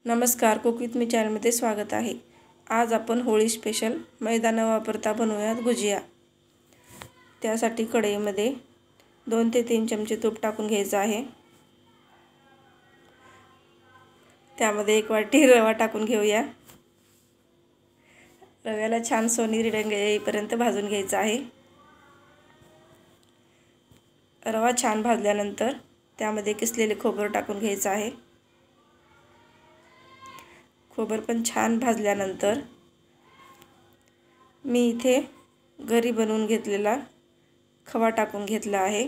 नमस्कार, cook with me चॅनलमध्ये स्वागत आहे। आज आपण होळी स्पेशल मैदा न वापरता बनवूयात गुजिया। त्यासाठी कढईमध्ये 2 ते 3 चमचे तूप टाकून घ्यायचं आहे। त्यामध्ये 1 वाटी रवा टाकून घेऊया। रव्याला छान सोनेरी रंग येईपर्यंत भाजून घ्यायचा आहे। रवा छान भाजल्यानंतर त्यामध्ये किसलेले खोबरं टाकून घ्यायचं आहे। खोबरं पण छान भाजल्यानंतर मी इथे घरी बनवून घेतलेला खवा टाकून घेतला आहे।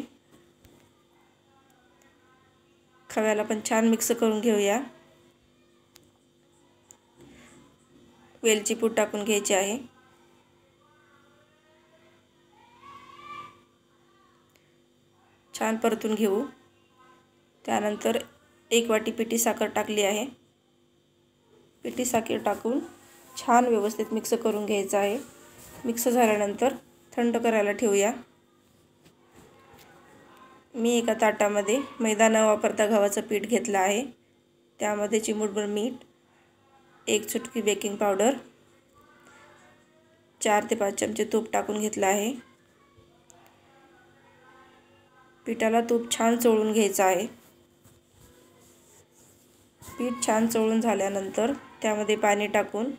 खव्याला पण छान मिक्स करून घेऊया। वेलची पूड टाकून घ्यायची आहे। छान परतून घेऊ। त्यानंतर 1 वाटी पिठी साखर टाकली आहे। पिठी साखर टाकून छान व्यवस्थित मिक्स करून घ्यायचं आहे। मिक्स झाल्यानंतर थंड करायला ठेवूया। मी एका ताटामध्ये मैदा न वापरता गव्हाचं पीठ घेतलं आहे। त्यामध्ये चिमूटभर मीठ, 1 चुटकी बेकिंग पावडर, 4 ते 5 चमचे तूप टाकून घेतलं आहे। पिठाला तूप छान चोळून घ्यायचं आहे। पीठ छान चोळून झाल्यानंतर त्यामध्ये पाणी टाकून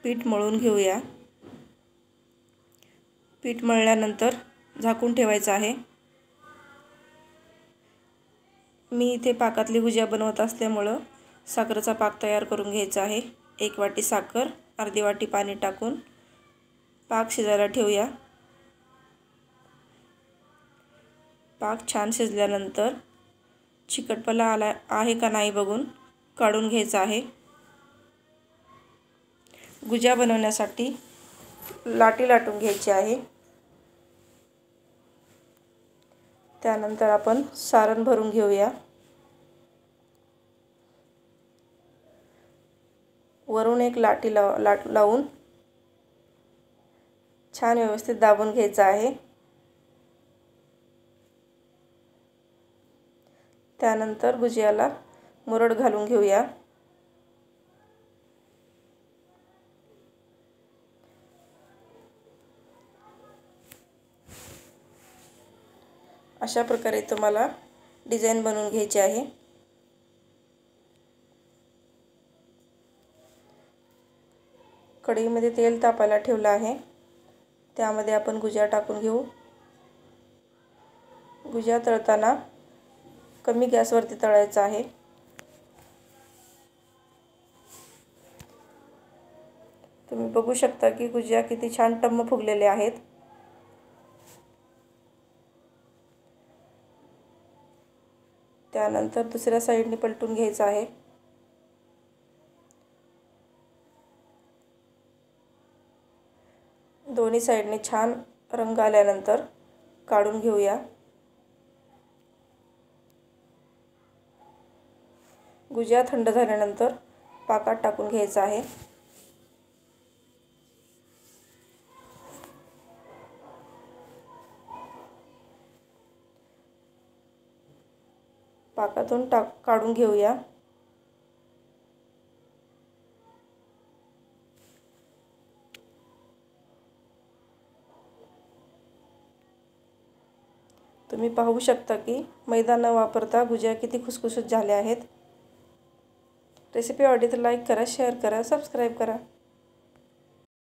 पीठ मळून घेऊया। पीठ मळल्यानंतर झाकून ठेवायचं आहे। मी इथे पाकातली गुजिया बनवत असल्यामुळे साखरेचा पाक तयार करून घ्यायचा आहे। 1 वाटी साखर, अर्धी वाटी पाणी टाकून पाक शिजायला ठेवूया। पाक छान शिजल्यानंतर चिकटपणा आला आहे का नाही बघून काढून घ्यायचा आहे। गुजिया बनवण्यासाठी लाटी लाटून घ्यायची आहे। त्यानंतर आपण सारण भरून घेऊया। वरून एक लाटी लावून छान व्यवस्थित दाबून घ्यायचं आहे। त्यानंतर गुजियाला मुरड घालून घेऊया। अशा प्रकारे तुम्हाला डिझाइन बनवून घ्यायची आहे। कढईमध्ये तेल तापायला ठेवलं आहे। त्यामध्ये आपण गुजिया टाकून घेऊ। गुजिया तळताना कमी गॅसवरती तळायचं आहे। तुम्ही बघू शकता की गुजिया किती छान टम्म फुगलेले आहेत। त्यानंतर दुसऱ्या साइडने पलटून घ्यायचं आहे। दोन्ही साइडने छान रंग आल्यानंतर काढून घेऊया। गुजिया थंड झाल्यानंतर पाकात टाकून घ्यायचा आहे। पाकातून काढून घेऊया। तुम्ही पाहू शकता की मैदा न वापरता गुजिया किती खुसखुशीत झाल्या आहेत। रेसिपी आवडली तर लाईक करा, शेअर करा, सबस्क्राईब करा।